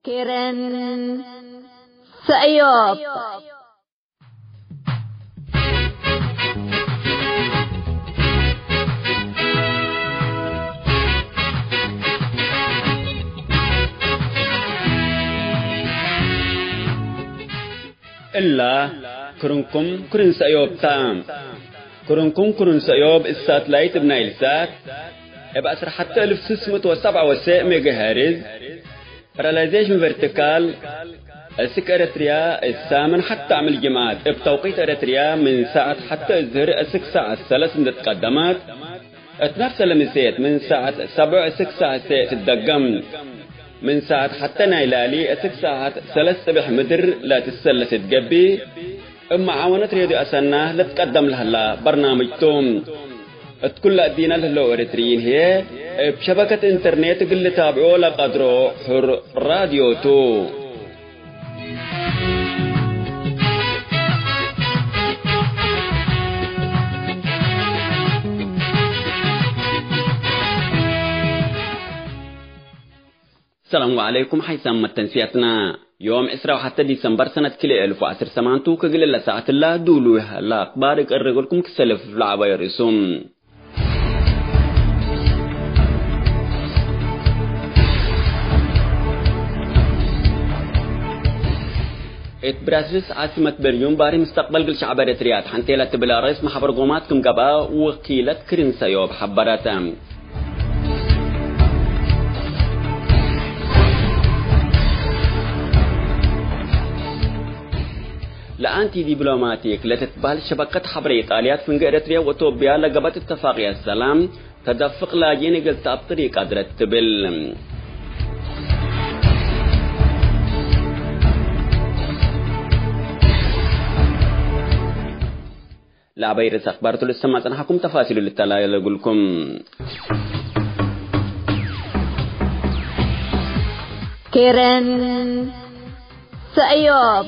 كيرن سأيوب إلا كرنكم كرن سأيوب تام كرنكم كرن سأيوب الساتلايت بنايل سات يبقى أسر حتى 1607 ميجا هرتز parallelization vertical السك أريتريا الثامن حتى عمل جماعات بتوقيت أريتريا من ساعة حتى الظهر السك ساعة 3 تقدمت اتنفس لمسيت من ساعة 7 السك ساعة تدقم من ساعة حتى نايلالي السك ساعة 3 متر لا تسلس تقبي اما عاونة رياضي أسنة لا تقدم لها برنامج توم كل أدينا له أريتريين هي بشبكة إنترنت اللي تابعوه لقدروا حر راديو تو السلام عليكم حيثم التنسيتنا يوم إسراء حتى ديسمبر سنة كلي 1010 سمانتو كقل الله ساعة الله دولوها لا أخبارك أرغلكم كسلف لعبا يرسوم برازيل عاصمة برلين باري مستقبل قل شعب إريتريا حنتيلة بلا رئيس محبر قومات كم قبا وكيلة كرين سيوب حبراتهم لأنتي دبلوماتيك لتتبال شبكة حبر إيطاليا فنق إريتريا وتوبيا لقبت اتفاقية السلام تدفق لاجين قلت بطريق قدرت تبل لا بيرس أخبارتو للسماء تنحكم تفاصيل للتلايا لقولكم كيرن سأيوب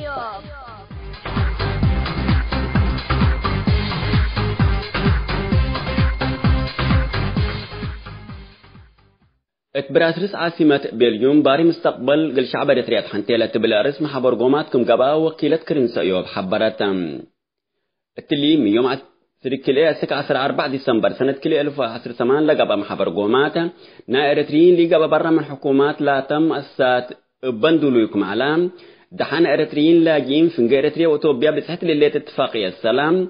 برازيل عاصمة بلجيوم باري مستقبل قل شعب إريتريا حنتيلة بلارس محبر قومات كم قبا وكيلة كرين سأيوب حبراتهم التليم يوم كلي سك 4 ديسمبر سنة كلي 1010 سمان لقبا محبر قومات نا إريتريين لقبا برا من حكومات لا تم أسات بندولوكم علام دحان إريتريين لاجين فنق إريتريا وتوبيا بسحت للي اتفاقية السلام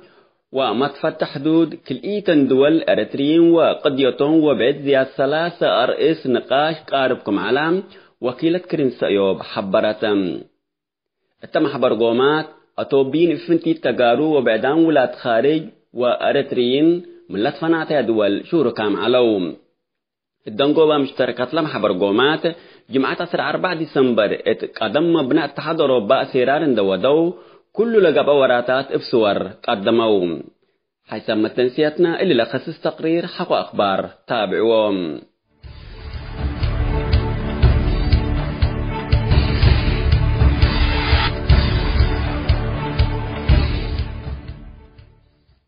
وما تفتح حدود كل إيتن دول إريتريين وقد يطون وبعد زياد 3 رئيس نقاش قاربكم علام وكيلة كرين سأيوب حبراتم التم حبر قومات أتوبين فنتي تقارو وبعدان ولاد خارج وأريتريين من لطفناتها دول شوركام علوم الدنقوبة مشتركات لم حبر قومات جمعة 4 ديسمبر قدم مبنى اتحاد أوروبا سيرار دو كل لقب وراتات بصور قدموا حيثما تنسيتنا اللي لخصص تقرير حق أخبار تابعوهم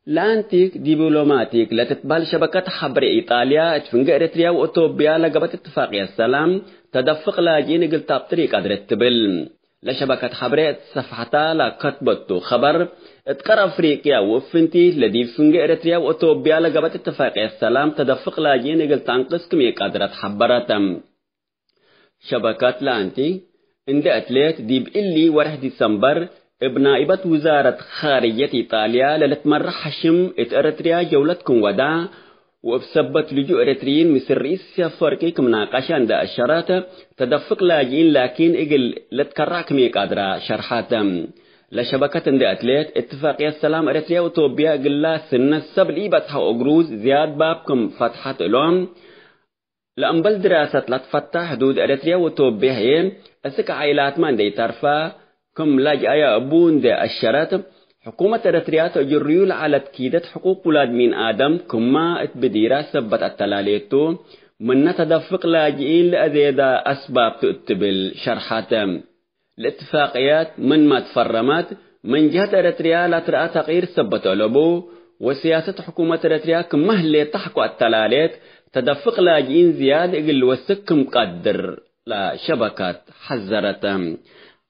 لانتيك دبلوماتيك لتتبال شبكة حبر إيطاليا تفنق إريتريا وأوتوبيا لقبت اتفاقية السلام تدفق لاجين قلت بطريق قدرت تبل لشبكة حبر صفحتها لكتبتو خبر اتقر أفريقيا وفنتي لدي فنق إريتريا وأوتوبيا لقبت اتفاقية السلام تدفق لاجين قلت عنقس كمية قدرت حبرتم شبكة لانتي عند أتليت ديب إلي 1 ديسمبر بنائبة وزارة خارجية إيطاليا للتمر حشم إريتريا جولتكم ودا وبسبت لجوء إريتريين مثل رئيس فرقي كمناقشة عند الشرات تدفق لاجين لكن إقل لتكرع كمية قادرة شرحاتهم لشبكة عند أتليت اتفاقية السلام إريتريا وتوبيا قلا سنة سبل إيبتها أقروز زياد بابكم فتحت لهم لأنبل دراسة لتفتح حدود إريتريا وتوبيا هي أسك عائلات من دي ترفا كم لاجأ أبون ده الشرط حكومة إريتريا تجريول على تكيدة حقوق ولاد من آدم كما اتبديرا سبت التلاليتو من تدفق لاجئين لأذيدا أسباب تقتبل شرحاتهم الاتفاقيات من ما تفرمت من جهة إريتريا لا ترى تغيير سبت علبو وسياسة حكومة إريتريا كما اللي تحقق التلاليت تدفق لاجئين زيادة إقل وسك مقدر لشبكة حذرت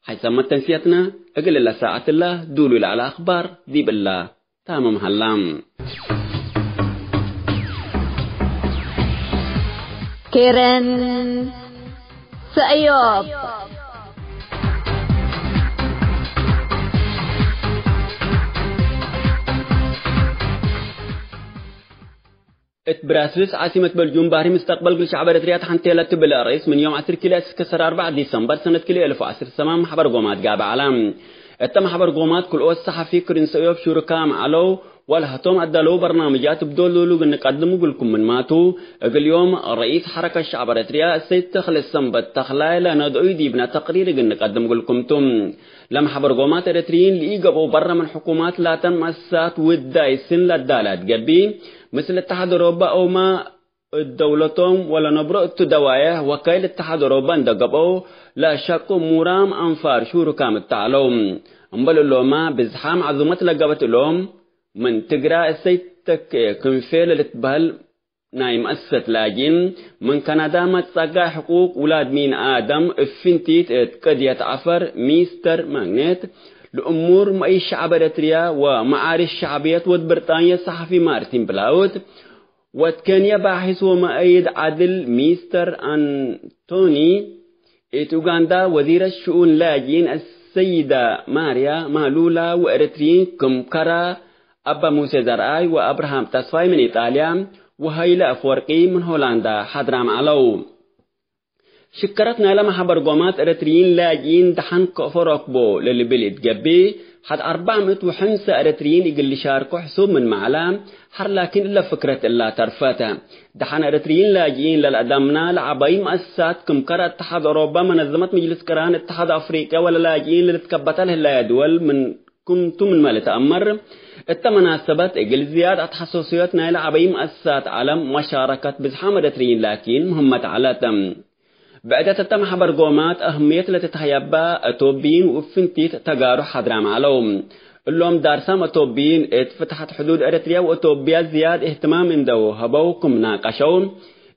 حيثما تنسيتنا أقل الله ساعة الله دولوا على أخبار دي بالله تامم هلام كيرن سأيوب براسلس عاصمة بلجيوم باري مستقبل كل شعب إريتريا حنتيلا تبلا رئيس من يوم 10 كيلو كسر 4 ديسمبر سنة كيلو 1010 سمام حبر قومات قاب علام التم حبر قومات كل أوس صحفي كرين سيوب شركام علو ولا هتوم عدلوا برنامجات بدولوا نقدموا لكم من ماتوا اليوم رئيس حركة الشعب إريتريا السيد تخل السنبت تخلال ندعو ديبنا تقرير نقدم لكم تم لما حبر قومات إريتريين ليقبوا برا من حكومات لا تنمسات والدايسن للدالات قبي مثل الاتحاد الأوروبي أو ما الدولتهم ولا نبرأ التدوايا وكيل الاتحاد الأوروبي اندقبوا لا شك مرام أنفار شركام التعلم أمبل اللوما بزحام عظمت لقبت اللوم من تقرأ السيتك كنفيل لتبهل نايم أسفت لاجين من كندا ما تساقى حقوق ولاد مين آدم افنتيت قد يتعفر ميستر ماغنيت لأمور مأي شعب إريتريا ومعارف شعبيات ود بريطانيا صحفي مارتين بلاوت وكان باحث ومؤيد عدل ميستر أنتوني أوغندا وزير الشؤون لاجين السيدة ماريا مالولا وإريتريين كمكرا أبا موسى زرعي وأبراهام تصفاي من إيطاليا وهيلا أفورقي من هولندا حضرام علو شكرتنا لما حبر قومات إريتريين لاجين دحن كفرقبو للي بلد جبي حد 405 إريتريين يقل شاركوا حسوب من معلام حر لكن إلا فكرة إلا ترفاته دحن إريتريين لاجين للأدمنا لعباي مؤسسات كمكرة اتحاد أوروبا منظمة مجلس كران اتحاد أفريقيا ولا لاجين لتكبت له لا يدول من كنتم من مال تأمر التمناسبات إقل زيادة تحسوسياتنا لعباي مؤسسات عالم مشاركة بزحام إريتريين لكن مهمة على تم بعد تتم حبر قومات أهمية لتتحيبا أتوبين وفنتيت تقارو حضرام علوم اللوم دارسام أتوبين اتفتحت حدود إريتريا وأتوبيا زياد اهتمام اندو هبوكم ناقشون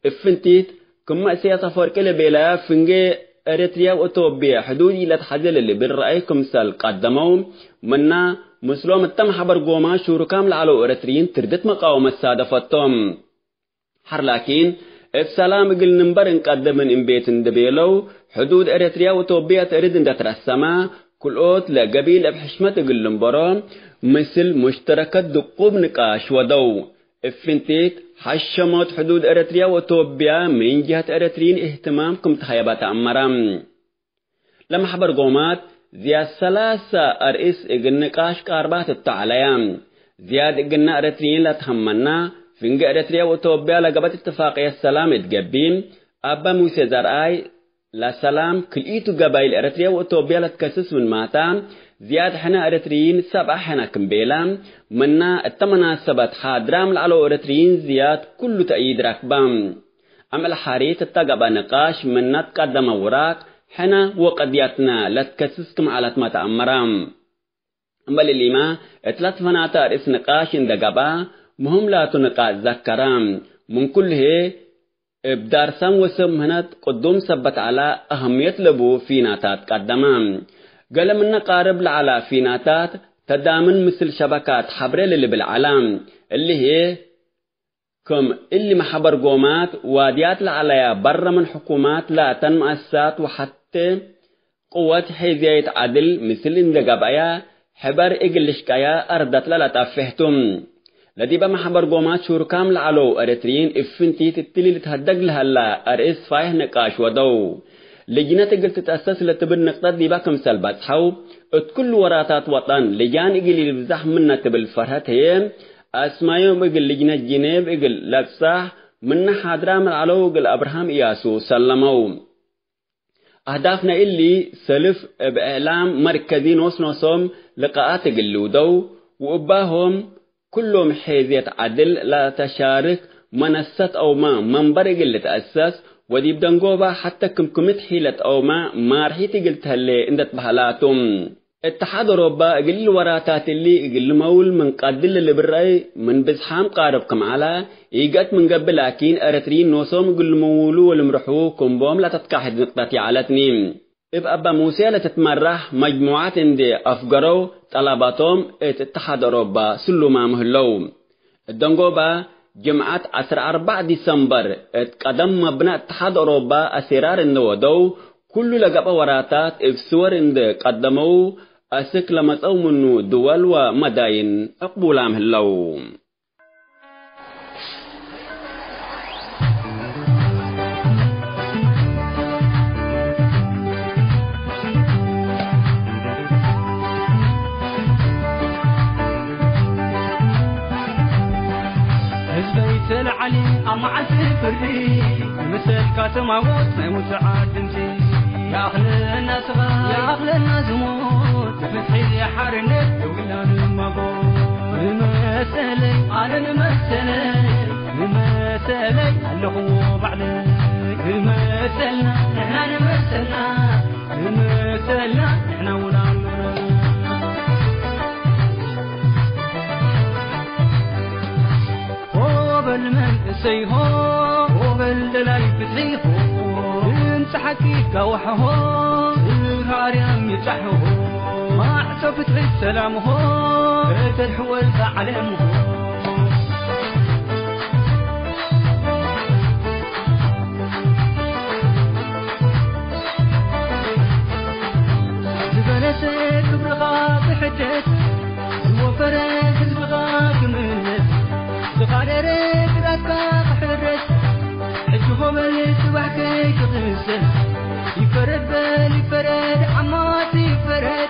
افنتيت كما سياسة فوركي لبيلا فنجي إريتريا وأتوبيا حدودي لتحدل اللي بالرأيكم سال قدموا منا مسلوم التم حبر قومات شوركام لعلو إريتريين تردت مقاومة سادفتهم حر لكن السلام قل نمبر نقدم ان بيت دبيلو حدود إريتريا وأتوبيا تريد ان تترسما كل اوت لقبيل بحشمة قل نمبرا مثل مشتركة دقوب نقاش ودو افنتيت حشمت حدود إريتريا وأتوبيا من جهة إريتريين اهتمامكم تخيبات أمرام لما حبر قومات زياد 3 أرئيس اقل نقاش كاربات التعليام زياد اقلنا إريتريين لا تهمنا فنجا إريتريا وأتوبيا لقبت اتفاقية السلام اتقبين أبا موسى زرعي لا سلام كليتو قبائل إريتريا وأتوبيا لتكسس من ماتا زياد حنا إريتريين 7 حنا كمبيلا منا التمناسبات حادرام لعلو إريتريين زياد كل تأييد ركبام أما الحاريت التقبى نقاش منا تقدم وراك حنا وقضياتنا لتكسسكم على تماتا أمرام أما لليما 3 فناتا رئيس نقاش اندقبا مهم لا تنقاش ذكرام من كله ابدار سام وسم هنات قدوم سبت على أهمية لبو فيناتات قدمام قال من قارب على فيناتات تدامن مثل شبكات حبرة اللي بالعالم اللي هي كم اللي محبر قومات واديات العلايا برا من حكومات لا تنمؤسسات وحتى قوات حيزية عدل مثل اندقابايا حبر إقلشكايا أردت لا تفهتم لديبا محبر قومات شوركام لعلو إريتريين افنتيت التلي لتهدق لها لا أرئيس فايه نقاش ودو لجنة قلت تتأسس لتبن نقطة ديبا كمسال باتحو اتكل وراتات وطن لجان اقل البزاح منا تبل فرهت هي اسمايوم اقل لجنة جنيب اقل لكساح منا حادرام العلو اقل أبراهام إياسو سلمو أهدافنا اللي سلف بإعلام مركزي نوصم لقاءات اقل دو وأباهم كلهم حيزية عدل لا تشارك منصات أو ما منبر اللي تأسس ودي بدنقوبة حتى كمكمت حيلة أو ما رحيتي قلتها اللي اندت بحالاتهم اتحاد أوروبا قل وراتات اللي قل مول من قدل اللي بالرأي من بزحام قاربكم على إيجات من قبل لكن أرترين نوصوم قل مولو والمرحو كمبوم لا تتكاحد نقطتي على تنين أبا موسى لتتمرح مجموعات اندي أفقروا طلباتهم اتحاد أوروبا سلو ما مهلو الدنقوبة جمعة 14 ديسمبر اتقدم مبنى اتحاد أوروبا أسرار النودو كل لقبة وراتات افسور اند قدموا أسك لمسأو منو دول ومداين أقبولا مهلو العلي أمع الفري مثل كاتم عوض ما يموت عادمتي يا أخلنا صغار يا أخلنا زموت فتحي يا حرنك ولا المغور المسألة أنا المسألة اللي هو بعدك المسألة إحنا المسألة إحنا ولا بالمن سيهو وبالدلاي بتحيفو انت حكيك وحهو الهاريم يتحهو ما عصفت غير سلامه تدحول فعلمه زبنسك بغاق حجت وفرك بغاق منت تقاررت راتك حرت حجهم اللي سبحكي تغسل يفرد بالي فرد عماتي فرد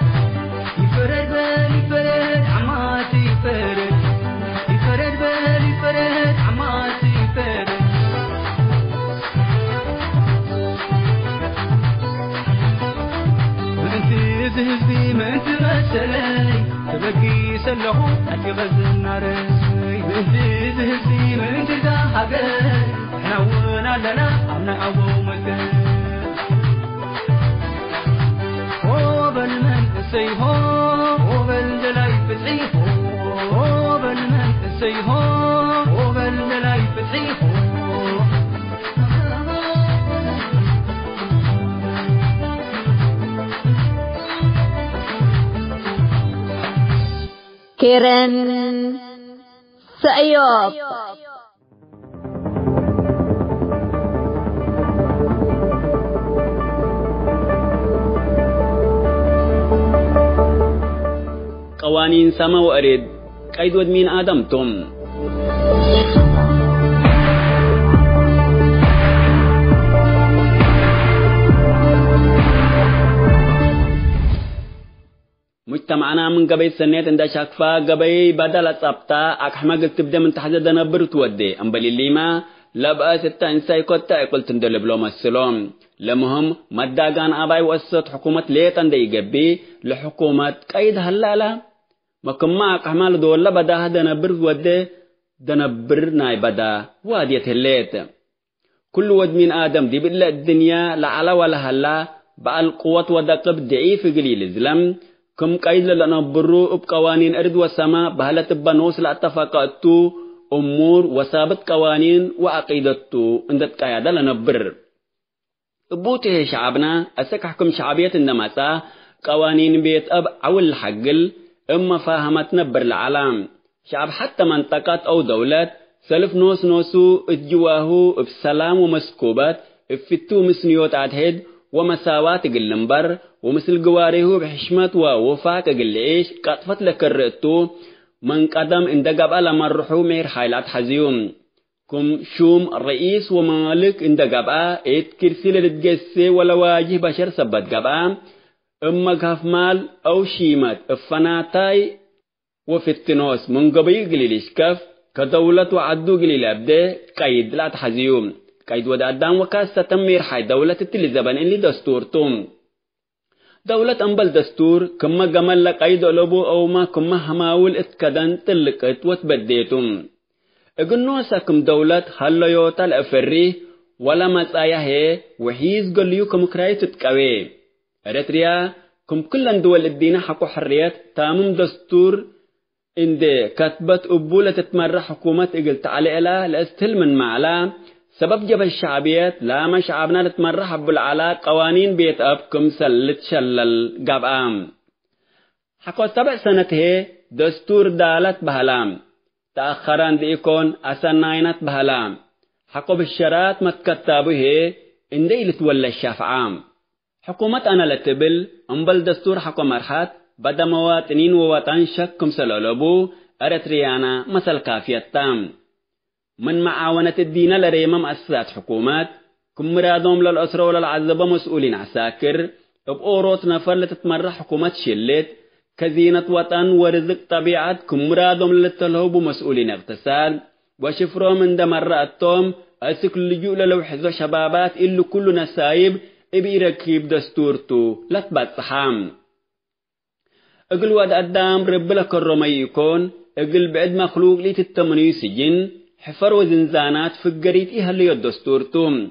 يفرد بالي فرد عماتي فرد يفرد بالي فرد عماتي فرد انت زهزبي ما انت غسلي تبقي سلهو أتي غزل ناري انت زهزي من تلقى حقل احنا ونا لنا عمنا أبو مكان وبالمن سيهو وبالدلاي فتحيهو وبالمن سيهو وبالدلاي فتحيهو كيرن سأيوب قوانين سما وأريد قيد ودمين آدم توم مجتمعنا من قبل سنة عند شكفا قبل بدل الصبتا أكحما قلت تبدأ من تحت دنبر تودي أم بلي ما لبقى ستة إنساي كتا قلت ندلب لهم السلام لمهم مداقان أباي وسط حكومة ليتان دي قبي لحكومة قيد هلالا مكما أكحما لدولة بدا دنبر تودي دنبر ناي بدا وادية الليت كل ود من آدم دي بالله الدنيا لعلا ولا هلا بقى القوة ودقب ضعيف قليل الزلم كم قيد لنبرو بقوانين أرض والسماء بهلة بنوس لاتفاقاتو أمور وثابت قوانين وعقيدتو اندت قيادة لنبر بوته شعبنا أسك حكم شعبية النماسة قوانين بيت أب أول حقل إما فاهمت نبر العالم شعب حتى منطقات أو دولات سلف نوسو اتجواهو بسلام ومسكوبات افتو مسنيوت عدهد ومساواة قلنبر ومثل قواريه بحشمة ووفاق قلعيش قطفت لكرئتو من قدم اندقب على مرحو مير حيلات حزيوم كم شوم الرئيس ومالك اندقب ايت كرسي للتقسي ولا واجه بشر سبت قبا اما قف مال او شيمت افناتاي وفتنوس من قبي قليلش كف كدولة وعدو قليل ابده قيد لا تحزيوم قيد ودادان وكاسة تمير حي دولة التلزبان اللي دستورتم دولة أنبل دستور كما قمل لقيد ألبو أو ما كما هماول اتكدن تلقت وتبديتم اقنوا ساكم دولة هلا يوتا الأفري ولا مسايا هي وحيز قليو كم كراي تتكوي اريتريا كم كل دول الدين حقو حريات تامم دستور إندي كتبت أبولة تتمرى حكومة إقلت على إله لأستهل من معلا سبب جب الشعبيات لا ما شعبنا تتمرى حب العلا قوانين بيت أب كمسل لتشلل قبام حقو 7 سنة دستور دالت بهلام تأخران دي يكون أسناينت بهلام حقو بالشرات متكتابه إندي لتولى الشافعام حكومة أنا لتبل أمبل دستور حقو مرحات بدا مواطنين ووطن شكم سلولبو أريتريانا مثل كافية تام من معاونة الدين لريما مؤسسات حكومات كم مرادهم للأسرة وللعذبة مسؤولين عساكر بأوروت نفر لتتمرى حكومة شلت كزينة وطن ورزق طبيعة كم مرادهم للتلهب مسؤولين اقتصاد وشفروا من دمر التوم أسكل لجوء للوحظة شبابات إلو كل نسايب إبي ركيب دستورتو لتبات صحام اقل واد قدام رب لك الرمي يكون اقل بعد مخلوق لي تتمني سجن حفر وزنزانات فقريت إيها اللي الدستورتم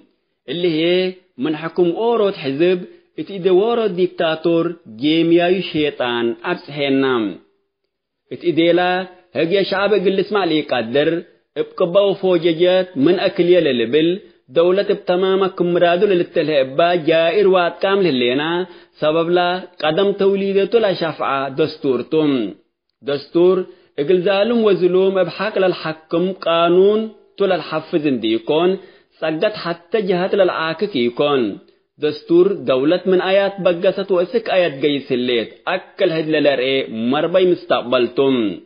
اللي هي من حكم أوروت حزب اتدوارو ديكتاتور جيمياي شيطان أبسحينام اتديلا هاقيا شعب اقل اسمع لي قدر ابقباو فوججات من أكلية للبل دولة بتماما كمرادو للتلهبا جائر واد كامل اللينا سبب لا قدم توليدتو لا شفعة دستورتم دستور اقل ظالم وظلوم ابحاق للحكم قانون تول الحفظ ديكون سقط حتى جهات للعاكك يكون دستور دولة من آيات بقست واسك آيات قيس الليت أكل هد للرئي مربي مستقبلتم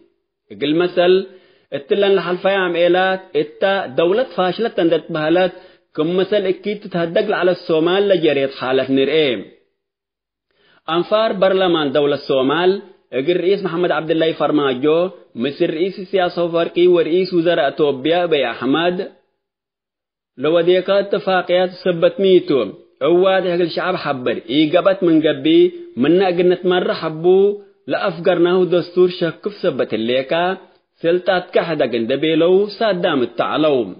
اقل مثل اتلان لحلفة عم إيلات اتا دولة فاشلة تندت بهالات كم مثل اكيد تتهدق على الصومال لجريت حالة نرئي أنفار برلمان دولة الصومال اقل رئيس محمد عبد الله فرماجو مثل رئيس السياسة وفرقي ورئيس وزراء توبيا بي أحمد لو ديكا اتفاقيات سبت ميتو عواد هقل شعب حبر إيقابت من قبي منا قلنا تمر حبو لأفقرناه دستور شكف سبت الليكا سلطات كحدا قندبيلو سادام التعلو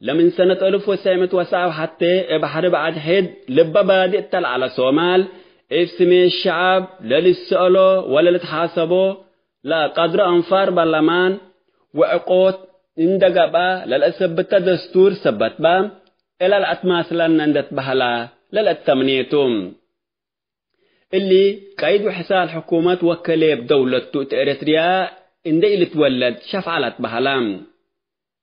لمن سنة 1907 حتى بحر بعد حد لبا بادئ تل على صومال اسمي الشعب لا للسؤالو ولا لتحاسبو لا قدر أنفار برلمان وعقوت اندقبا للأسبت دستور سبت با إلى الأتماس لنندت بهلا للأتمنيتم اللي قايد حسال حكومات وكليب دولة إريتريا إندي اللي تولد شفعلت بهلام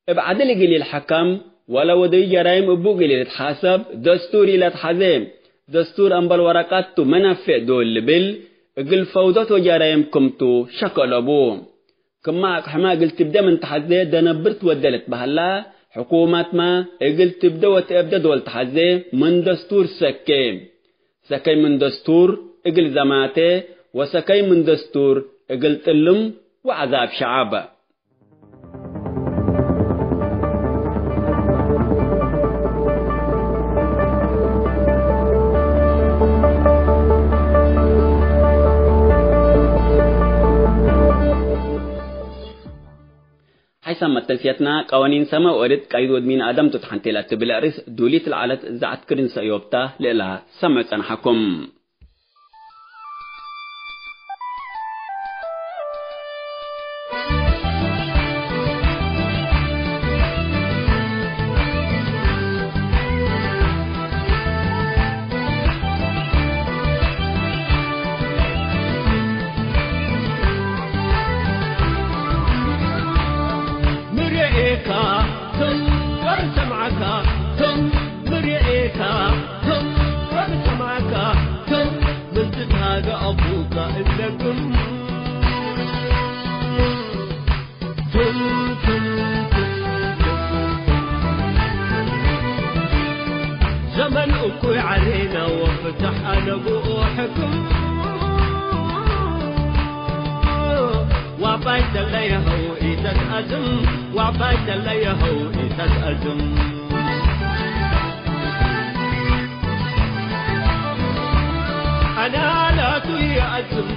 ابعد لقلي الحكم ولا ودي جرايم ابو قلي تحاسب دستوري لا تحزم دستور أنبال ورقات منافع دول بل قل فوضات وجرايم كمتو شكل أبو كما حما قلت تبدأ من تحزي دنبرت ودلت بهلا حكومات ما قلت تبدأ وتبدأ دول تحزي من دستور سكي من دستور قل زماته وسكي من دستور قل تلم وعذاب شعابه حيثما تنسيتنا قوانين سما وردت قايد ودمين آدم تتحنتلات بالأرس دوليت العالت زعت كرن سيوبتا لإلها سمعت أنحكم زمن أكوي علينا وفتح أنا بوحكم وعبايد اللي هو إيدك أزم وعبايد اللي هو إيدك أزم أنا لا توي أزم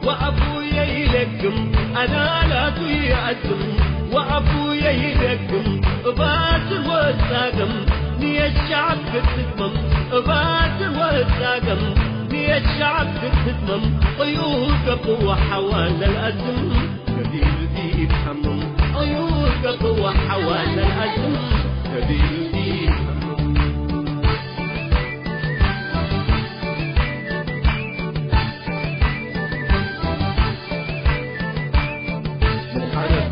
وأبويا يلقم أنا لا توي أزم وأبويا يلقم باسل والساقم نية الشعب تتمم باسل والساقم نية الشعب تتمم عيون قوة حوالي الأزم كبير دي يتحمم عيون قوة حوالي الأزم كبير دي يتحمم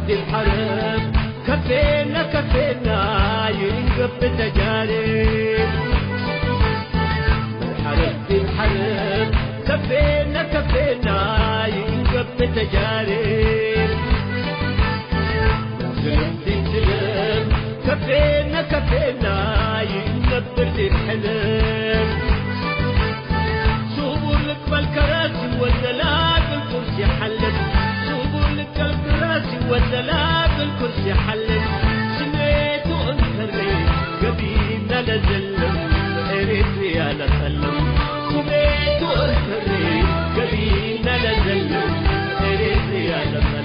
الحرب كفينا كفينا ينقب تجارب الحرب كفينا كفينا ينقب تجارب سلم كفينا كفينا ينقب الحلم صبور لك بالكراسي والدلال الكرسي حلت الكراسي والدلال الكرسي حلل سميت وانكري قبينا لزلم اريتريا لسلم سميت وانكري قبينا لزلم اريتريا لسلم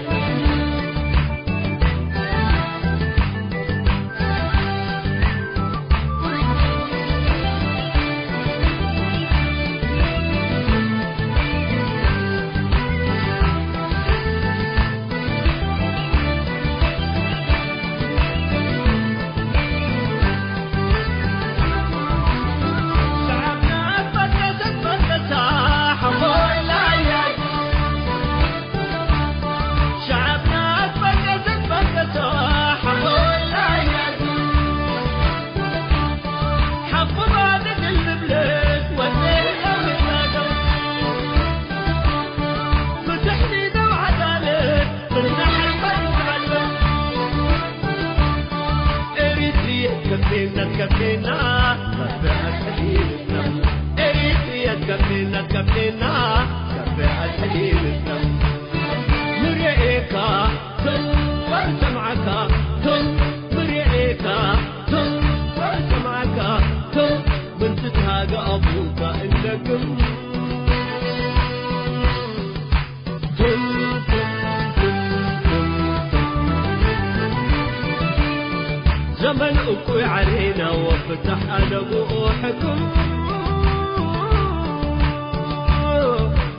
زمن أقوي علينا وفتح ألوحكم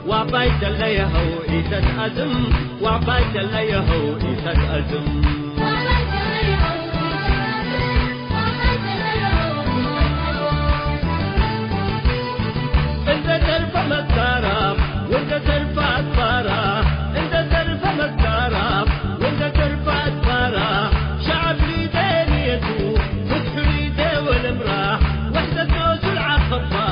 وعبايت اللي يهو إيتك أزم وعبايت اللي يهو إيتك أزم انت ترفع مكارب وانت ترفع أدبارة انت ترفع مكارب وانت ترفع أدبارة شعب ليدانيته وتحريده والمراح وحدة نوز العقبة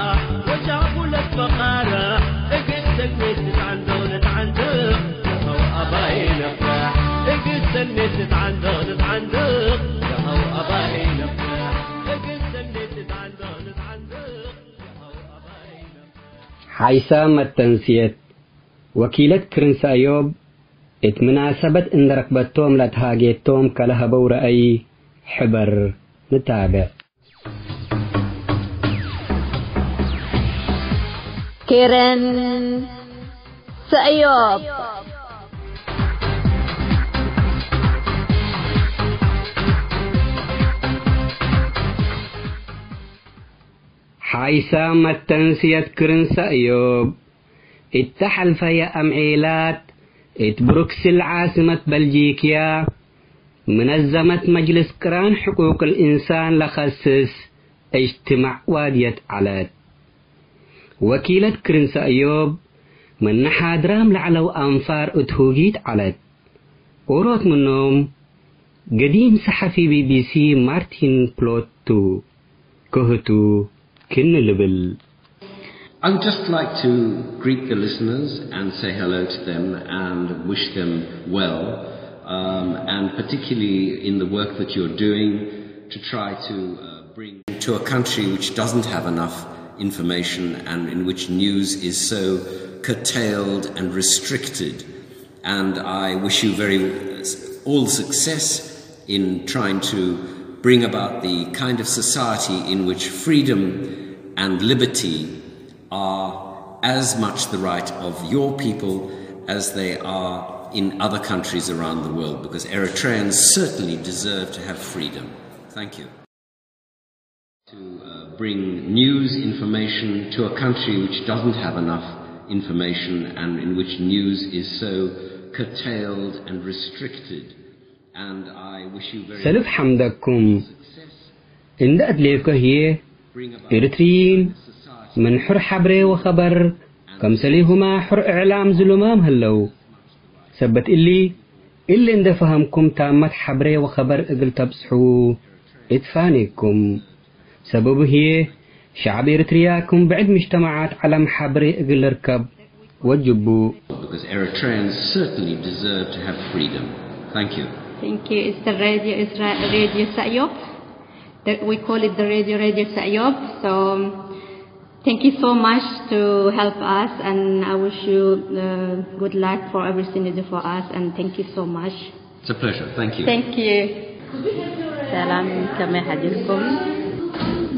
وشعب لك بقارة اقصد نسد عن دولة عندك يهو أباين افراح اقصد نسد عن دولة عندك يهو أباين افراح اقصد نسد عن دولة عندك يهو أباين افراح حيسام التنسيت وكيلة كرنس أيوب اتمناسبة إن ركبتهم لتهاجيتهم كلها بورأي حبر نتابع كيرن سأيوب حيسام التنسيت كرنس أيوب اتحل فيا أمعيلات بروكسل عاصمة بلجيكيا منظمة مجلس قران حقوق الإنسان لخصص اجتماع وادية علات وكيلة كرنس أيوب من نحادرام لعلو أنفار اتهوجيت علات وروت منهم قديم صحفي BBC مارتين بلوتو كهتو كن لبل. I would just like to greet the listeners and say hello to them and wish them well, and particularly in the work that you're doing to try to bring to a country which doesn't have enough information and in which news is so curtailed and restricted. And I wish you all success in trying to bring about the kind of society in which freedom and liberty are as much the right of your people as they are in other countries around the world, because Eritreans certainly deserve to have freedom. Thank you. To bring news information to a country which doesn't have enough information and in which news is so curtailed and restricted. And I wish you very سلف حمدكم إن أدليك هي إرترين من حر حبري وخبر كم سليهما حر إعلام زلمام هلو سبت إلي إن فهمكم تامت حبري وخبر إقل تبصحوا إدفانيكم سبب هي شعب إرترياكم بعد مجتمعات علم حبري إقل ركب وجبوا. Because Eritreans certainly deserve to have freedom. Thank you. Thank you. It's the Radio Sayop. We call it the Radio Sayop. So thank you so much to help us, and I wish you good luck for everything you do for us, and thank you so much. It's a pleasure. Thank you. Thank you. سلام كما حديثكم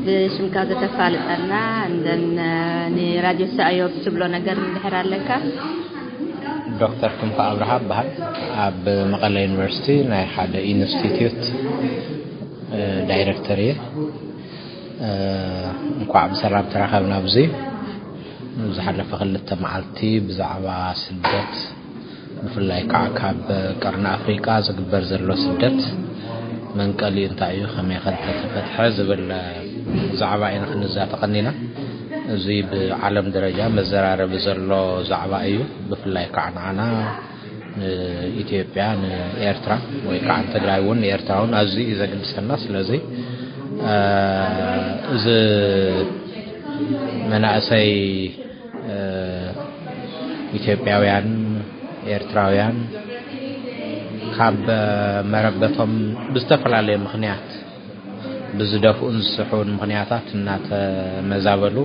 بشمكازة تفالتنا عندنا راديو سايوب سبلو نقر نحرار لك دكتور كمكا أبراهام بحر أب مقالة يونيفرسيتي ناي حدا إنستيتيوت دايركتورية نكو عبد السلام تراخبنا بزي زحلف خلت معلتي بزعبا سدت بفلاي كعكاب قرن أفريقيا زقبر زلو سدت من قال لي انت ايو خمي خلت فتح زبل زعبا اين خنزا تقنينا زي بعالم درجه مزرارب زلو زعبا ايو بفلاي كعنانا ኢትዮጵያን ኤርትራ ወይ ካን ትግራይውን ኤርትራውን አዚ ይዘግልሰና ስለዚህ እዚ መናእሰይ ኢትዮጵያውያን ኤርትራውያን ካብ መረበቶም ብዝተፈላለየ ምክንያት ብዝደፍኡን ዝስሑን ምክንያታት እናተ መዛበሉ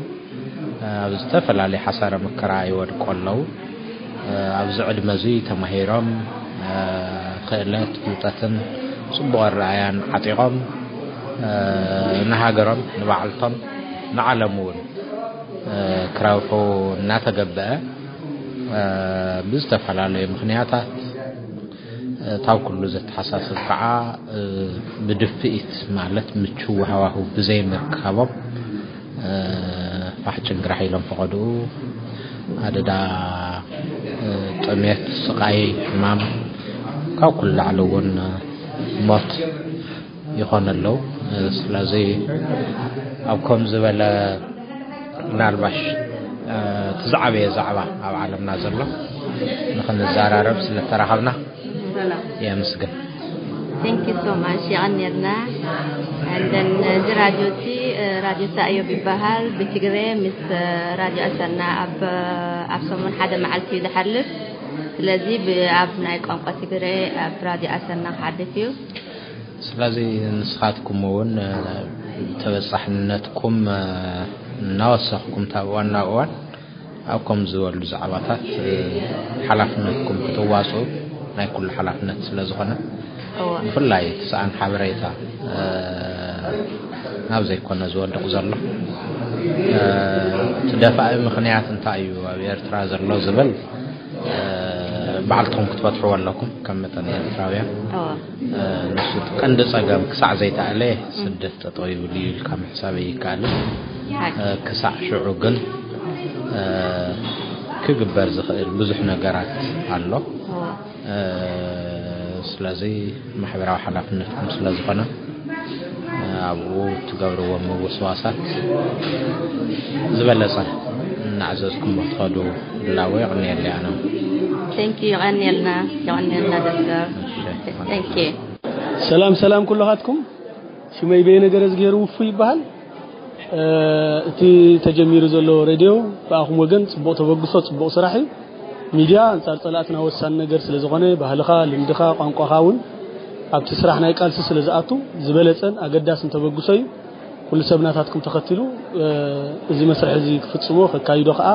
ኣብ ዝተፈላለዩ ሓሳረ መከራ ይወድቁ ኣለው ኣብዚ ዕድመ እዚ ተማሂሮም ክእለት ፍልጠትን ጽቡቕ ራእያን ዓጢቖም ንሃገሮም ንባዕልቶም ንዓለም እውን ክረብሑ እናተገበአ ብዝተፈላለየ ምክንያታት ታው ኩሉ ዘተሓሳስብ ከዓ ብድፍኢት ማለት ምቹው ሃዋሁ ብዘይ ምርካቦም ፋሕጭን ግራሕ ኢሎም ፈቐዱ ኣደዳ ጥሜት ስቃይ ሕማም ካብ ኩሉ ላዕሊ እውን ሞት ይኾን ኣለው ስለዚ ኣብ ከም ዝበለ ምናልባሽ ትዛዕበየ ዛዕባ ኣብ ዓለምና ዘሎ ንኽንዘራረብ ስለተራኸብና يا مسكين. Thank you so much يغنينا and then the radio سايو ببهال بتجري مس راديو أسرنا أب سمون حدا معلتي دحلف الذي بأبنا يقوم قتجري أب راديو أسرنا حدثيو ስለዚህ ንስኻትኩም እውን ተበጻሕነትኩም እናወሰኽኩም ታዋና እዋን ኣብኩም ዝበሉ ዛዕባታት ሓላፍነትኩም ክትዋጽኡ ናይ ኩሉ ሓላፍነት ስለዝኾነ ብፍላይ ተሳኣን ሓበሬታ ናብ ዘይኮነ ዝወድቕ ዘሎ ትደፋእ ምኽንያት እንታይ እዩ ኣብ ኤርትራ ዘሎ ዝብል ባዕልቶም ክትፈትሕዎ ኣለኩም ከም መጠን ኤርትራውያን ንሱ ቀንዲ ፀገም ክሳዕ ዘይተኣለ ስደት ጠጠው ይብል ኢልካ ምሕሳብ ይከኣል ክሳዕ ሽዑ ግን ክግበር ዝኽእል ብዙሕ ነገራት ኣሎ ስለዚህ ማህበራዊ ሓላፍነትኩም ስለዝኾነ ኣብኡ ትገብርዎ ምውስዋሳት ዝበለጸ እናዕዘዝኩም ትኸዱ ላወ ይቕኒየለ ኣነ Thank you يغنيلنا دكتور Thank you سلام كلكم شمي بين ነገር ዝገሩ ውፉ ይባል እቲ ተጀሚሩ ዘሎ ሬዲዮ ባኹም ወገን ጽቡቕ ተበግሶ ጽቡቕ ስራሕ ሚዲያ አንጻር ጸላትና ወሳን ነገር ስለዝኾነ ባህልኻ ልምድኻ ቋንቋኻውን ኣብቲ ስራሕ ናይ ቃልሲ ስለዝኣቱ ዝበለጸን ኣገዳስን ተበግሶይ ኩሉ ሰብናታትኩም ተኸትሉ እዚ መስርሕ እዚ ክፍጽሞ ከካይዶ ከዓ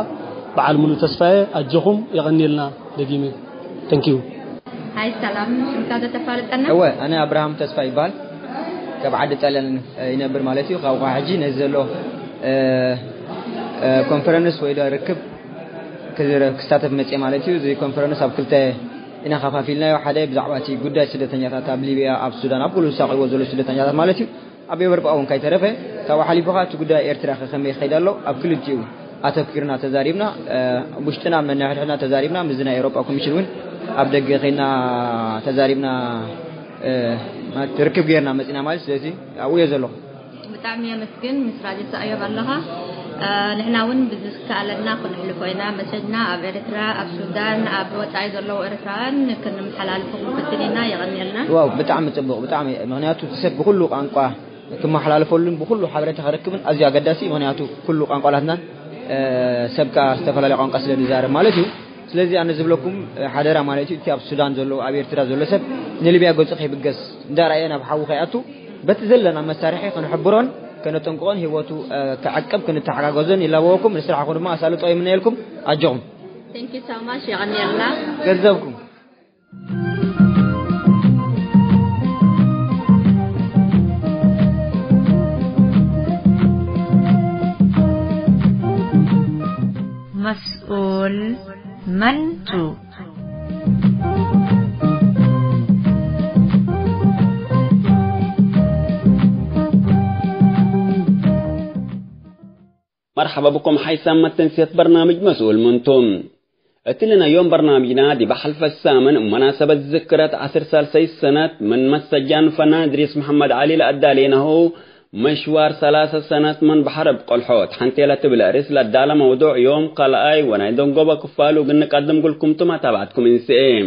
በዓል ሙሉ ተስፋዬ ኣጀኹም ይغنيلنا ደጊሜ Thank you هاي سلام شمكازة تفالتنا أنا أبراهام تسفى يبال كبعد تعلن ينبر مالتي وقاعد حجي نزله كونفرنس ويدا ركب كذا كستاتف متى مالتي زي كونفرنس أبكلته إن خفافيلنا وحدا بزعواتي قدة سدتنيا تابليبيا أب السودان أبكل ساق وزول سدتنيا مالتي أبي ورب أون كي ترفه كوا حلي بقى تقدر إرتراخ خمي خيدالو أبكل الجو أتفكرنا تزاريبنا بوشتنا من نحن تزاريبنا مزنا أوروبا كوميشنون أبدأ خينا تزاريبنا ما تركب غيرنا مسنا مال سلسي أو يزلو بتعمي مسكين مسراجي سأيو بالله نحن ون بزكالنا كنا حلفوينا مسجنا أب إريترا أب السودان أب وتعي زلو إريتران كنا محلال فوق بتلينا يغني لنا واو بتعمي تبغ بتعمي مغنياتو تسب بكل قانقا كما حلال فولن بكل حبرت خركبن أزيا قداسي مغنياتو كل قانقا لهنا سبكا استفلا قانقا سلدي زار مالتي ስለዚህ አንዝብለኩም ሓደራ ማለት እዩ ኣብ ሱዳን ዘሎ ኣብ ኤርትራ ዘሎ ሰብ ንሊብያ ገጽ ኸይብገስ እንዳራየና ብሓው ኸያቱ በትዘለና መሳርሒ ክንሕብሮን ከነጠንቅቆን ህይወቱ ከዓቀብ ክንተሓጋገዘን ይላወኩም ንስራሕኩም ድማ አሳልጦ የምንልኩም አጆም Thank you so much ያገኛልና ገንዘብኩም مسؤول منتو مرحبا بكم حيثما تنسيت برنامج مسؤول منتم اتلنا يوم برنامجنا دي بحلف الثامن مناسبة ذكرى 10 سنة من مسجان فنان إدريس محمد علي لأدالينه مشوار 3 سنة من بحرب قلحوت حنتي لا تبلا رسل الدالة موضوع يوم قال اي ونايدون قوبا كفالو قلنا قدم قلكم تما تابعتكم انسئين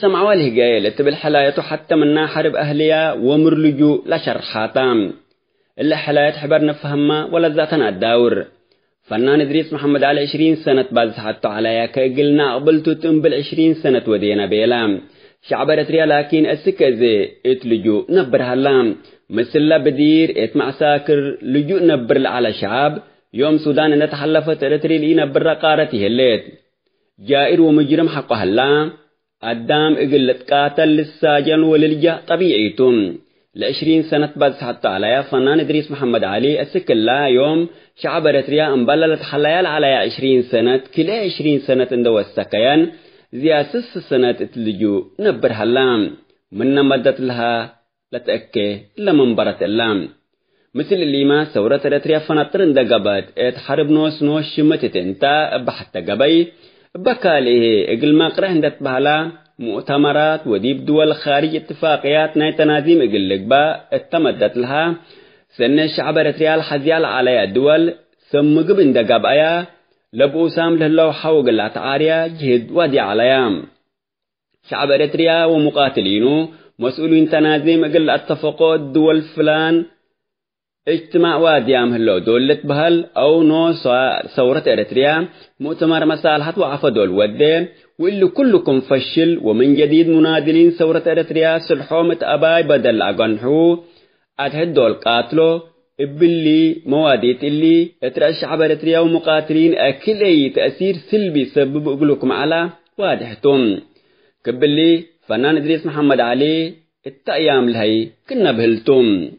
سمعوا الهجاية لتبل حلايته حتى من حرب أهلية ومرلجو لشرحاتام إلا حلايات حبر نفهمها ولا ذاتنا الدور فنان إدريس محمد على 20 سنة بعد حتى عليا كقلنا قبلتو تنبل 20 سنة ودينا بيلام شعبرت ريا لكن السكزي اتلجو نبر هلام مثل بدير اتمع ساكر لجو نبر على شعب يوم سودان نتحلفت ارتري لي نبر قارته الليت جائر ومجرم حقه هلام قدام اقلت قاتل للساجن وللجا طبيعيتم ل20 سنة بعد حتى عليا فنان إدريس محمد علي السكلا يوم شعب إريتريا انبللت حليال على 20 سنة كلا 20 سنة اندو السكيان زيا 6 سنة تلجو نبر هلام من مدت لها لتأكي لمنبرة اللام مثل اللي ما ثورة إريتريا فنطرن دقبت اتحرب نوس شمتت انتا بحتى قبي بكاله اقل ما قره اندت بهلا مؤتمرات وديب دول خارج اتفاقيات ناي تنازيم اقل لقبا اتمدت لها سنة الشعب رتريال حزيال على الدول ثم قبن دقاب ايا لبو سام لهلو حوق الاتعاريا جهد ودي عليام شعب رتريا ومقاتلينو مسؤولين تنازيم اقل اتفقوا دول فلان اجتماع واديام هلو دولت بهل او نو ثورة اريتريا مؤتمر مصالحات وعفدول ودين واللي كلكم فشل ومن جديد منادلين ثورة اريتريا سلحومة اباي بدل اقنحو اتهدول قاتلو ابلي مواديت اللي اترى الشعب اريتريا ومقاتلين اكل اي تأثير سلبي سبب اقولكم على وادحتم كبلي فنان إدريس محمد علي التأيام لهي كنا بهلتم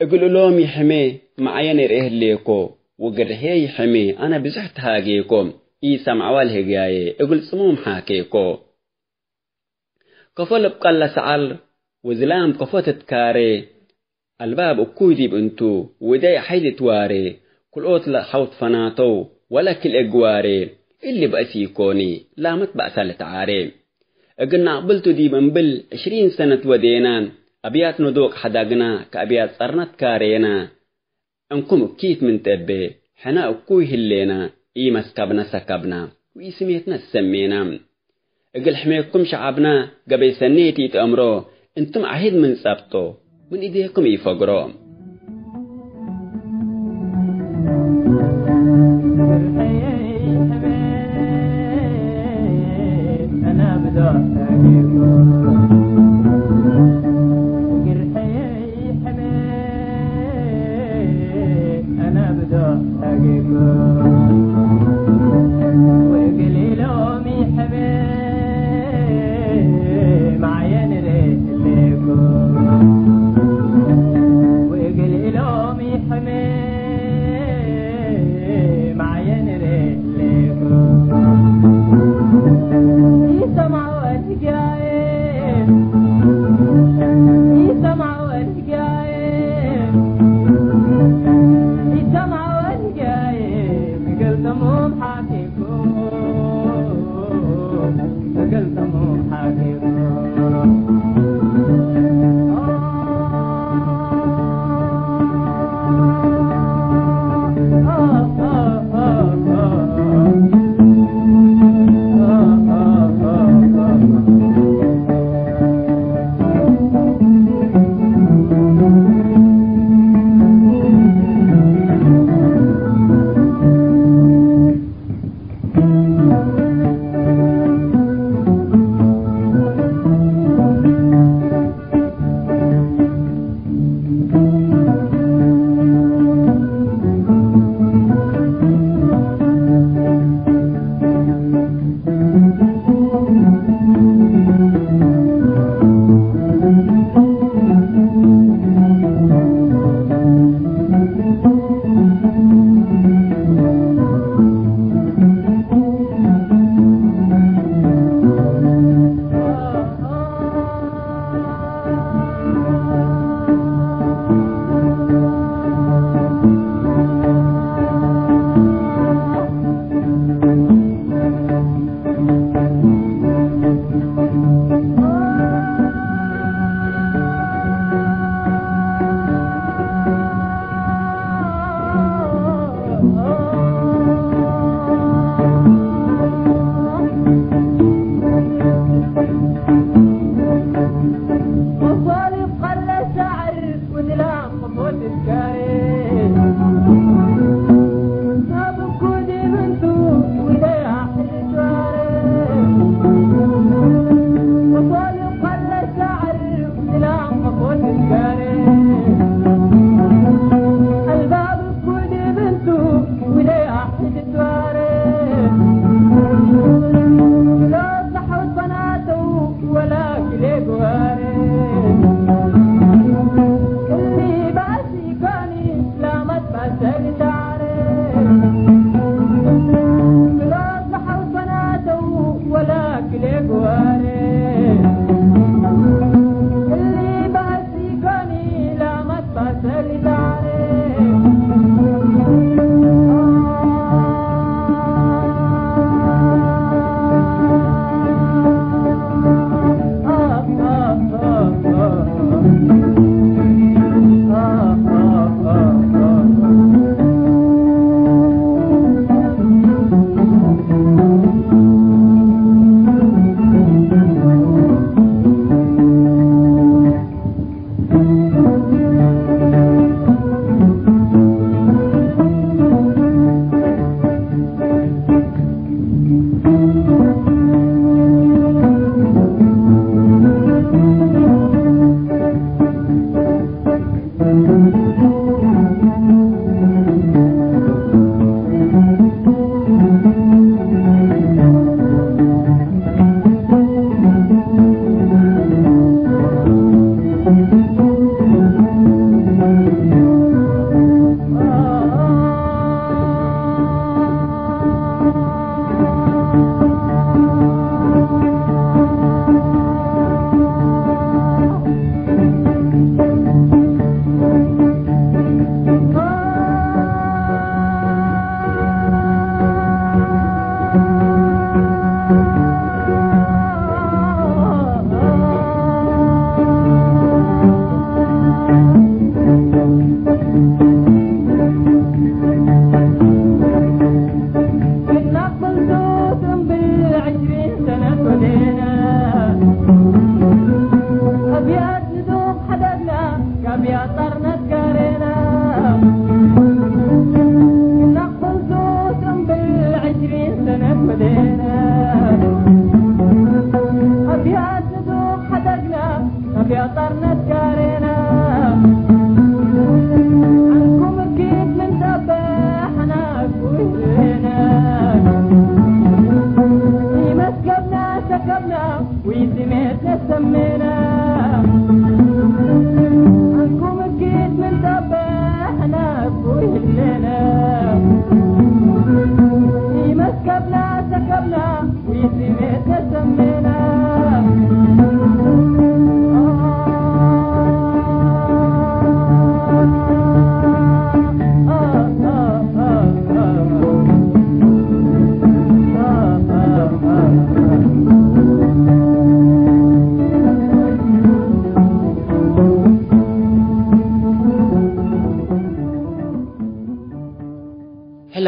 اقول لهم يحمي معايا نريه ليكو وقرهي يحمي انا بزحت هاجيكم ايسا معوال هجاي اقول سموم حاكيكو كفل بقال سعال وزلام كفتت كاري الباب اكويدي بنتو وداي حيدي تواري كل اوتلا حوت فناتو ولا كل اقواري اللي بأسيكوني لا متبأسالة عاري اقلنا قبلتو دي بنبل 20 سنة ودينان أبيات ندوق حداقنا كأبيات صرنت كارينا انكم كيت من تبه حنا اكوي هلينا اي مسكبنا سكبنا ويسميتنا السمينا اقل حميكم شعبنا قبل سنيتي تأمرو انتم عهد من سبتو من ايديكم يفقرو انا بدأ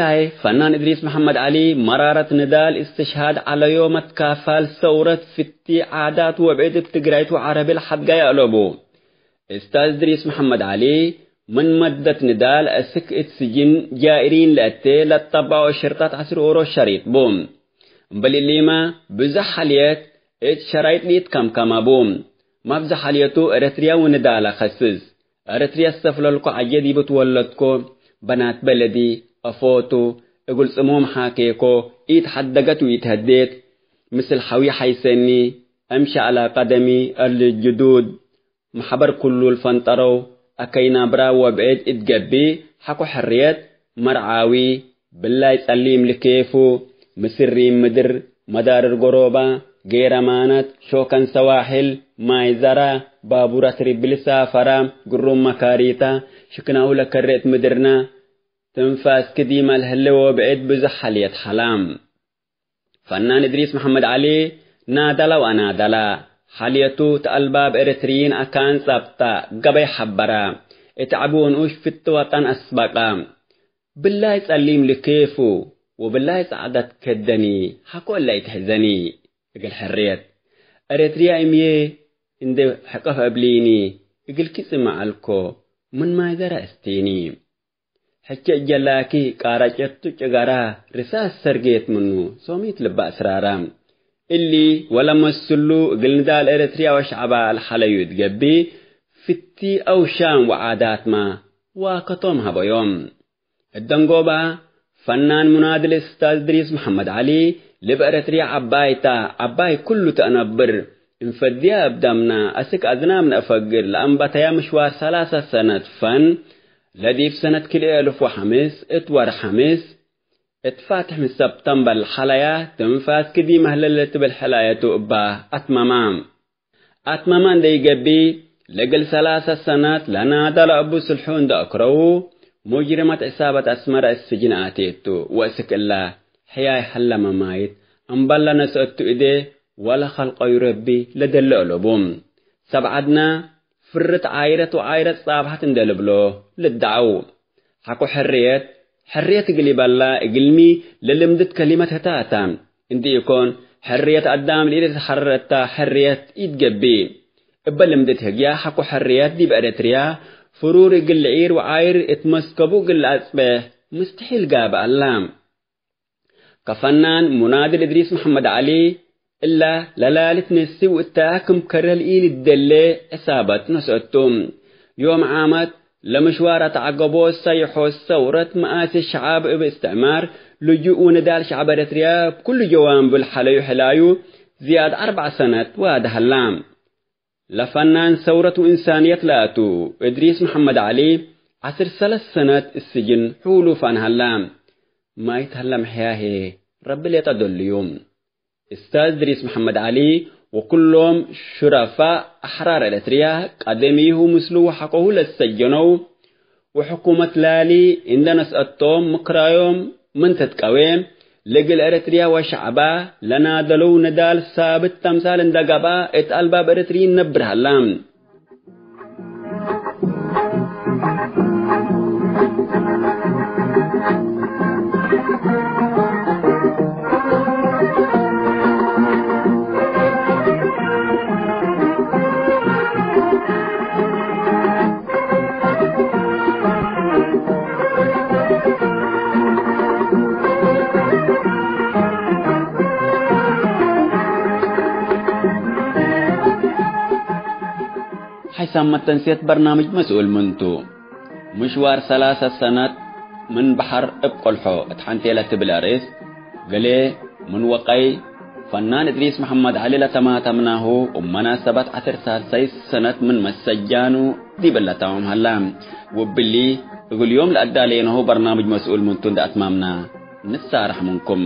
بفلاي فنان إدريس محمد علي مرارة نضال استشهاد على يوم تكافل ثورة فتي عادات وبعيد بتقرأت عربي لحد جاي ألوبو أستاذ إدريس محمد علي من مدة نضال أسك سجن جائرين لأتي للطبع وشرطات عصر أورو شريط بوم بل اللي ما بزحليات شرايط ليت كم بوم ما بزحليتو أريتريا وندال خسز أريتريا استفللكو عجدي بتولدكو بنات بلدي أفوتو أقول سموم حاكيكو يتحدقت ويتهديت مثل حوي حيسني أمشي على قدمي الجدود محبر كله الفنطرو أكينا برا وبعيد اتقبي حكو حريات مرعاوي بالله يسليم لكيفو مسري مدر مدار القروبة غير مانت شوكا سواحل مايزرا بابورة ربل سافرة قروم مكاريتا شكناه لكريت مدرنا تنفاس كديما الهلو بعيد بزحلية حلام فنان إدريس محمد علي نادلا ونادلا حاليتو تألباب إرتريين أكان سابتا قبي حبرا اتعبون اوش في الوطن أسبقا بالله يسأليم لكيفو وبالله يسعدت كدني حكو اللي يتحزني يقول حريت إرتريا إميه إند حقف أبليني يقول كسم معلكو من ما يدر أستيني حكي جلاكي كارجتو جغارا رساس سرقيت منو سوميت لبا أسرارام اللي ولما السلو قلنا الإريتريا وشعبا الحليو يتقبي فتي أو شام وعادات ما وكتومها بيوم الدنقوبة فنان منادل الأستاذ إدريس محمد علي لبإريتريا عباي كله تأنبر انفديا بدمنا أسك أذنا من أفقر لأنبتيا مشوار 3 سنة فن لدي في سنة كل 1005 اتوار 5 اتفاتح من سبتمبر الحلايا تنفاس كدي مهللة بالحلايا تؤبا أتمامان دي قبي لقل 3 سنوات لنا دل أبو سلحون دا أكرو مجرمة إصابة أسمر السجن آتيتو وأسك الله حياي حل ممايت أنبالا نسأتو إيدي ولا خلق يربي لدل ألبوم سبعدنا فرت عايرة صابحة دلبلو للدعو حكو حرية قلي بالله قلمي للمدت كلمة هتاتا اندي يكون حرية قدام لإيدي حررتا حرية إيدقبي إبا لمدت هجيا حكو حرية دي بأريتريا فرور قل عير وعاير اتمسكبو قل أسبه مستحيل قاب اللام كفنان منادل إدريس محمد علي إلا للالة نسي وإتاكم كرل إيل الدلي إصابت نسأتهم يوم عامت لمشوارة عقبو السيحو الثورة مآسي الشعاب باستعمار لجوء ندال شعب إريتريا بكل جوانب الحلايو حلايو زياد 4 سنوات وهذا اللام لفنان ثورة إنسانية لاتو إدريس محمد علي 3 سنوات السجن حولو فان هلام ما يتهلم حياهي رب اللي يتدل اليوم أستاذ إدريس محمد علي وكلهم شرفاء أحرار إريتريا قدميه مسلو حقه للسجنو وحكومة لالي عندنا سأتهم مكرايوم من تتقويم لقل إريتريا وشعبا لنا دلو ندال ثابت تمثال اندقبا اتقلبا بإريتريين نبرها اللام حيثما تنسيت برنامج مسؤول منتو مشوار 3 سنوات من بحر ابقلحو اتحنتي لتبلاريس قلي من وقي فنان إدريس محمد علي لتماتمناه ومناسبة 10 سنة من مسجانو دي بلتاهم هلام وباللي يقول يوم الأدالين هو برنامج مسؤول منتو دا أتمامنا نسارح منكم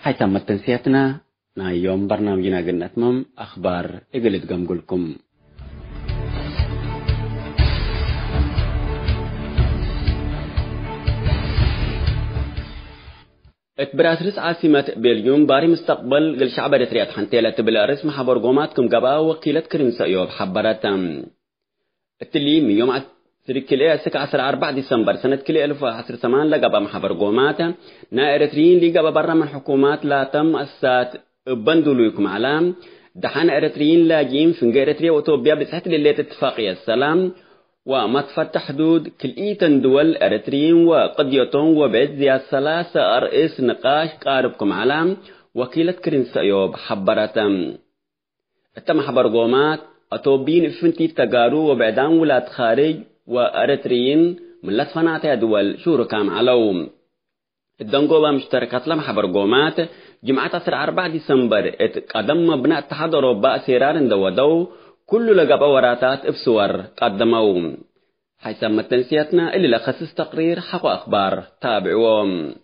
حيثما تنسيتنا يوم برنامجنا قلنا تمام أخبار إقلت قمقلكم اتبراسرس عاصمة بلجيوم باري مستقبل قل شعب ريتريات حنتيلة بلارس محبر قوماتكم قبا وكيلة كريم سأيوب حبرتم التليم يوم سركلي سك 4 ديسمبر سنة كلي 2018 لقبا محبر قومات نا إريتريين لقبا برا من حكومات لا تم أسات بندلوكم علام دحان إريتريين لاجين فنجا إريتريا وتوبيا بسحت لليت اتفاقية السلام وما تفتح حدود كلئيتن دول إريتريين وقد يطون وبعد زي الثلاثة رئيس نقاش قاربكم علام وكيلة كريم سأيوب حبرتم التم حبر قومات أتوبين فنتي تقارو وبعدان ولاد خارج وأريتريين من لطفناتها دول شوركام علوم الدنقوبة مشتركات لما حبر قومات جمعة 4 ديسمبر قدم مبنى اتحاد أوروبا سيرار دو كل لقب وراتات بصور قدموا حيث تنسيتنا اللي لخصص تقرير حق أخبار تابعوهم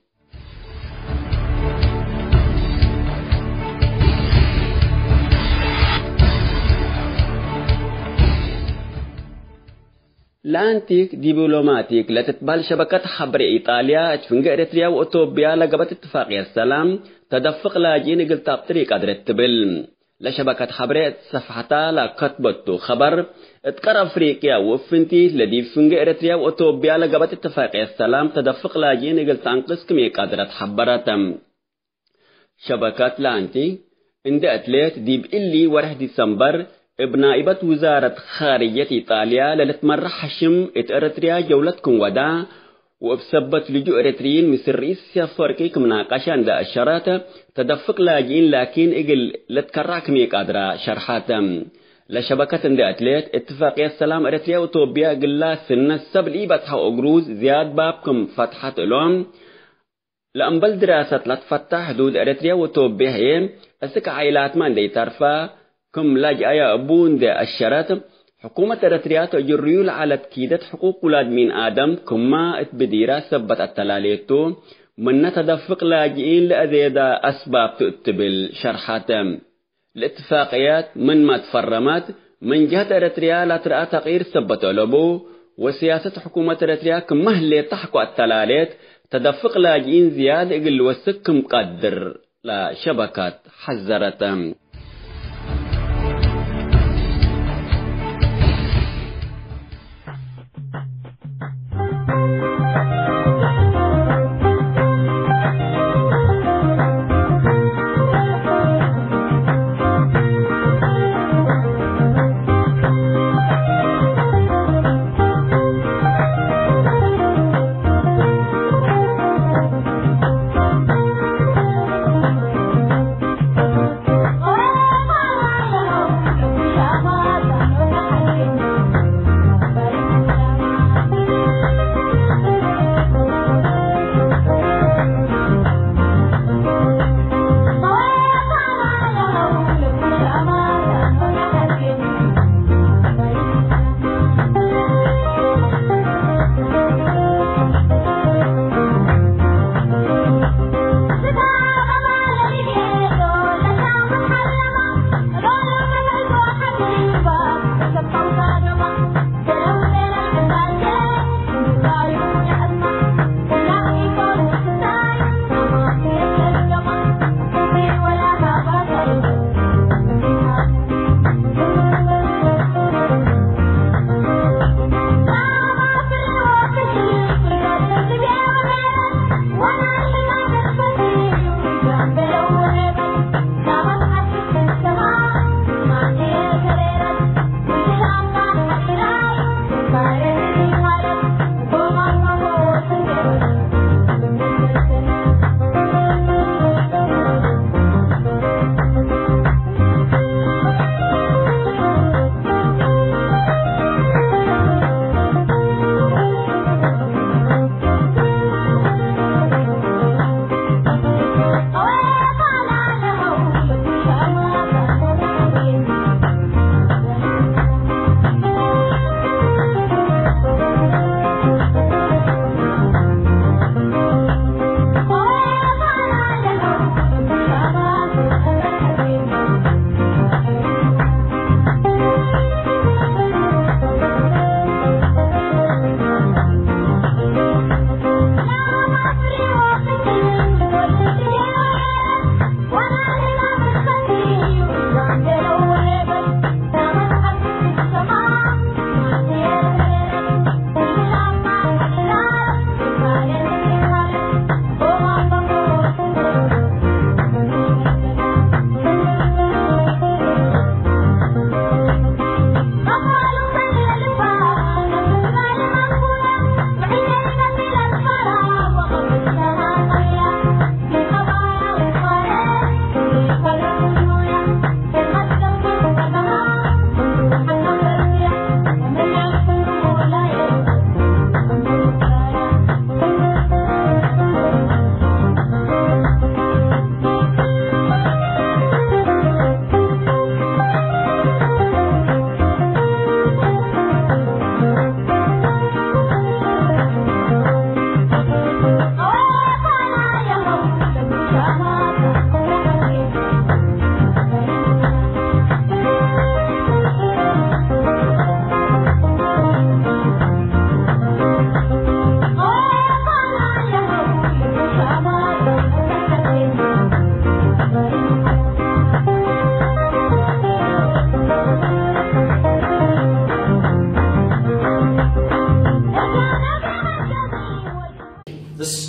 لانتيك دبلوماتيك لتتبال شبكة خبر إيطاليا تفنق إريتريا وأوتوبيا لقبت اتفاقية السلام تدفق لاجين قلتاب طريق أدرتبل لشبكة خبرات صفحتا لكتبتو خبر اتقر أفريقيا وفنتي لدي فنق إريتريا وأوتوبيا لقبت اتفاقية السلام تدفق لاجين قلت أنقص كميك أدرت حبرتم شبكة لانتي عند أتليت ديب إلي 1 ديسمبر بنائبة وزارة خارجية إيطاليا للتمر حشم إريتريا جولتكم ودا وبسبت لجوء إريتريين مصر رئيس فرقيك مناقشة عند الشرات تدفق لاجين لكن إقل لتكرعك ميك أدرى شرحاتم لشبكة اندأتليت اتفاقية السلام اريتريا وإثيوبيا قلا سنة سبلي بتحو أجروز زياد بابكم فتحت لهم لأنبل دراسة لا تفتح حدود اريتريا وإثيوبيا هي أسك عائلات من دي ترفا كم لاجئ أبون دي الشرط حكومة اريتريا تجريول على تكيدة حقوق ولاد من آدم كما اتبديرا سبت التلاليتو من تدفق لاجئين لأزيد أسباب تؤتبل شرحاتهم الاتفاقيات من ما تفرمت من جهة اريتريا لا ترى تغيير سبت علبو وسياسة حكومة اريتريا كمهلة تحكو التلاليت تدفق لاجئين زيادة اقل وسك مقدر لشبكات حزرتهم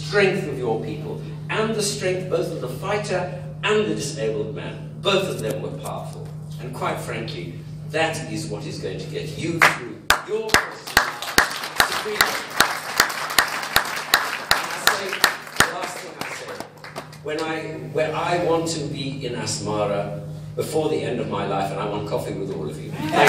strength of your people and the strength both of the fighter and the disabled man. Both of them were powerful. And quite frankly, that is what is going to get you through your process to freedom. And I say, the last thing I say, when I want to be in Asmara, before the end of my life, and I want coffee with all of you. Thank you.